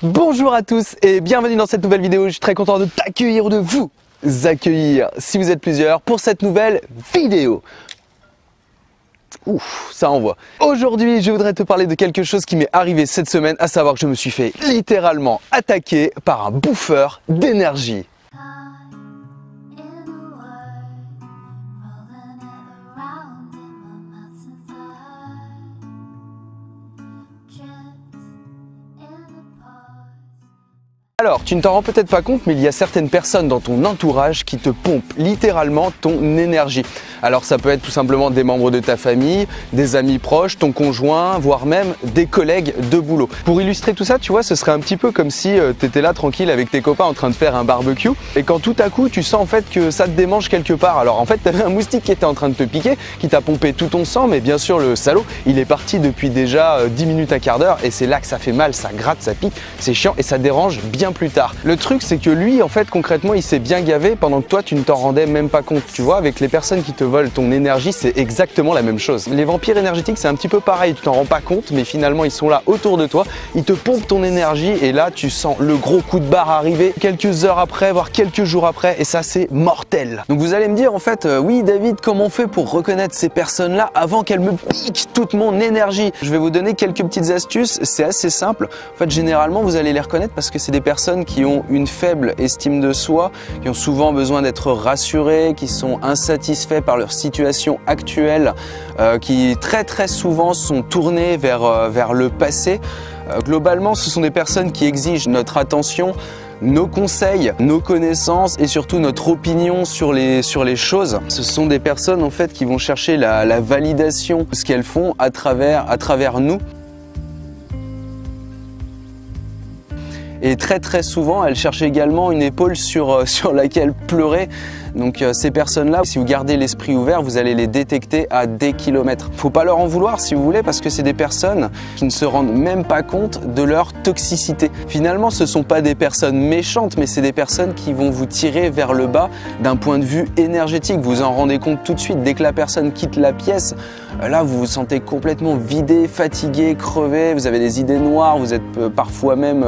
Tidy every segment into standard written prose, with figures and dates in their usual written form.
Bonjour à tous et bienvenue dans cette nouvelle vidéo. Je suis très content de t'accueillir ou de vous accueillir si vous êtes plusieurs pour cette nouvelle vidéo. Ouf, ça envoie. Aujourd'hui, je voudrais te parler de quelque chose qui m'est arrivé cette semaine, à savoir que je me suis fait littéralement attaquer par un bouffeur d'énergie. Alors, tu ne t'en rends peut-être pas compte, mais il y a certaines personnes dans ton entourage qui te pompent littéralement ton énergie. Alors ça peut être tout simplement des membres de ta famille, des amis proches, ton conjoint, voire même des collègues de boulot. Pour illustrer tout ça, tu vois, ce serait un petit peu comme si tu étais là tranquille avec tes copains en train de faire un barbecue et quand tout à coup tu sens en fait que ça te démange quelque part. Alors en fait tu avais un moustique qui était en train de te piquer, qui t'a pompé tout ton sang, mais bien sûr le salaud, il est parti depuis déjà 10 minutes, un quart d'heure et c'est là que ça fait mal, ça gratte, ça pique, c'est chiant et ça dérange bien plus tard. Le truc c'est que lui en fait concrètement il s'est bien gavé pendant que toi tu ne t'en rendais même pas compte. Tu vois, avec les personnes qui te volent ton énergie, c'est exactement la même chose. Les vampires énergétiques c'est un petit peu pareil, tu t'en rends pas compte mais finalement ils sont là autour de toi, ils te pompent ton énergie et là tu sens le gros coup de barre arriver quelques heures après, voire quelques jours après et ça c'est mortel. Donc vous allez me dire en fait, oui David, comment on fait pour reconnaître ces personnes là avant qu'elles me piquent toute mon énergie? Je vais vous donner quelques petites astuces, c'est assez simple. En fait généralement vous allez les reconnaître parce que c'est des personnes qui ont une faible estime de soi, qui ont souvent besoin d'être rassurées, qui sont insatisfaits par leur situation actuelle, qui très souvent sont tournées vers le passé. Globalement, ce sont des personnes qui exigent notre attention, nos conseils, nos connaissances et surtout notre opinion sur les choses. Ce sont des personnes en fait qui vont chercher la validation de ce qu'elles font à travers nous. Et très souvent, elles cherchent également une épaule sur laquelle pleurer. Donc ces personnes-là, si vous gardez l'esprit ouvert, vous allez les détecter à des kilomètres. Faut pas leur en vouloir si vous voulez, parce que c'est des personnes qui ne se rendent même pas compte de leur toxicité. Finalement, ce sont pas des personnes méchantes, mais c'est des personnes qui vont vous tirer vers le bas d'un point de vue énergétique. Vous en rendez compte tout de suite, dès que la personne quitte la pièce, là vous vous sentez complètement vidé, fatigué, crevé, vous avez des idées noires, vous êtes parfois même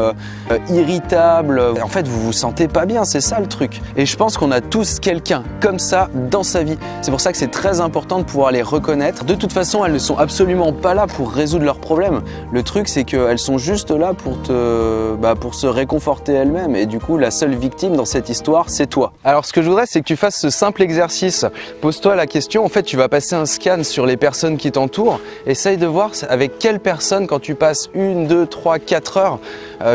irritable. En fait, vous vous sentez pas bien, c'est ça le truc. Et je pense qu'on a tous quelqu'un comme ça dans sa vie. C'est pour ça que c'est très important de pouvoir les reconnaître. De toute façon, elles ne sont absolument pas là pour résoudre leurs problèmes. Le truc, c'est qu'elles sont juste là pour se réconforter elles-mêmes. Et du coup, la seule victime dans cette histoire, c'est toi. Alors, ce que je voudrais, c'est que tu fasses ce simple exercice. Pose-toi la question. En fait, tu vas passer un scan sur les personnes qui t'entourent. Essaye de voir avec quelle personne, quand tu passes 1, 2, 3, 4 heures,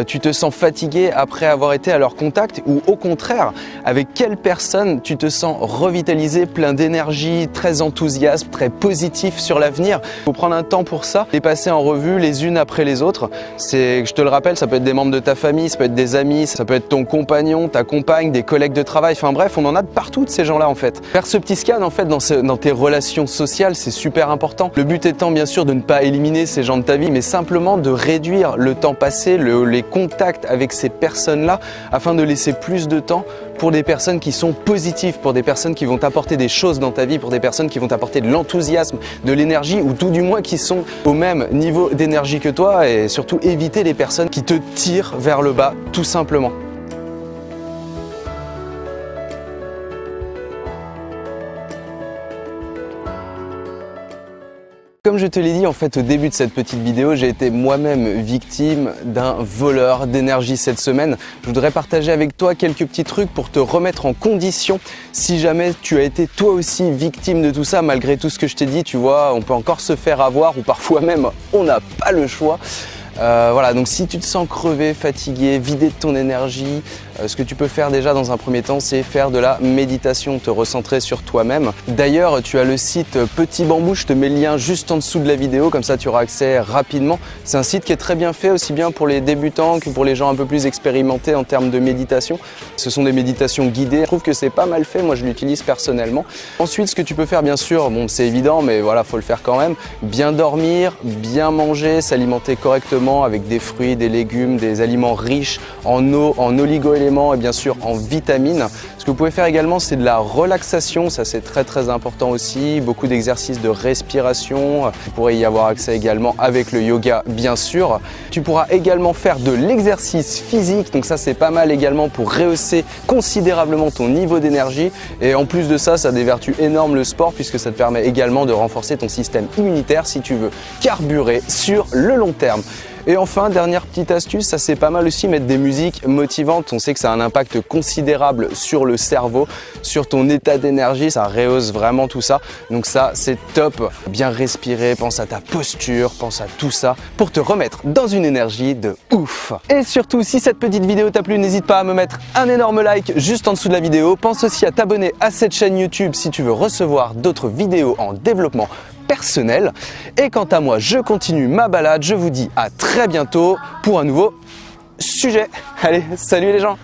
tu te sens fatigué après avoir été à leur contact ou au contraire, avec quelle personne tu te sens revitalisé, plein d'énergie, très enthousiaste, très positif sur l'avenir. Il faut prendre un temps pour ça, les passer en revue les unes après les autres. Je te le rappelle, ça peut être des membres de ta famille, ça peut être des amis, ça peut être ton compagnon, ta compagne, des collègues de travail, enfin bref, on en a de partout de ces gens-là en fait. Faire ce petit scan en fait dans tes relations sociales, c'est super important. Le but étant bien sûr de ne pas éliminer ces gens de ta vie, mais simplement de réduire le temps passé, les contacts avec ces personnes-là, afin de laisser plus de temps pour des personnes qui sont positives, pour des personnes qui vont t'apporter des choses dans ta vie, pour des personnes qui vont t'apporter de l'enthousiasme, de l'énergie ou tout du moins qui sont au même niveau d'énergie que toi et surtout éviter les personnes qui te tirent vers le bas tout simplement. Comme je te l'ai dit en fait au début de cette petite vidéo, j'ai été moi-même victime d'un voleur d'énergie cette semaine. Je voudrais partager avec toi quelques petits trucs pour te remettre en condition si jamais tu as été toi aussi victime de tout ça. Malgré tout ce que je t'ai dit, tu vois, on peut encore se faire avoir ou parfois même on n'a pas le choix. Voilà, donc si tu te sens crevé, fatigué, vidé de ton énergie, ce que tu peux faire déjà dans un premier temps, c'est faire de la méditation, te recentrer sur toi-même. D'ailleurs, tu as le site Petit Bambou, je te mets le lien juste en dessous de la vidéo, comme ça tu auras accès rapidement. C'est un site qui est très bien fait, aussi bien pour les débutants que pour les gens un peu plus expérimentés en termes de méditation. Ce sont des méditations guidées, je trouve que c'est pas mal fait, moi je l'utilise personnellement. Ensuite, ce que tu peux faire, bien sûr, bon c'est évident, mais voilà, faut le faire quand même, bien dormir, bien manger, s'alimenter correctement, simplement avec des fruits, des légumes, des aliments riches en eau, en oligo-éléments et bien sûr en vitamines. Ce que vous pouvez faire également, c'est de la relaxation, ça c'est très important aussi, beaucoup d'exercices de respiration. Vous pourrez y avoir accès également avec le yoga bien sûr. Tu pourras également faire de l'exercice physique, donc ça c'est pas mal également pour rehausser considérablement ton niveau d'énergie. Et en plus de ça, ça a des vertus énormes le sport puisque ça te permet également de renforcer ton système immunitaire si tu veux carburer sur le long terme. Et enfin, dernière petite astuce, ça c'est pas mal aussi mettre des musiques motivantes. On sait que ça a un impact considérable sur le cerveau, sur ton état d'énergie, ça rehausse vraiment tout ça. Donc ça c'est top, bien respirer, pense à ta posture, pense à tout ça pour te remettre dans une énergie de ouf. Et surtout, si cette petite vidéo t'a plu, n'hésite pas à me mettre un énorme like juste en dessous de la vidéo. Pense aussi à t'abonner à cette chaîne YouTube si tu veux recevoir d'autres vidéos en développement personnel. Et quant à moi, je continue ma balade. Je vous dis à très bientôt pour un nouveau sujet. Allez, salut les gens!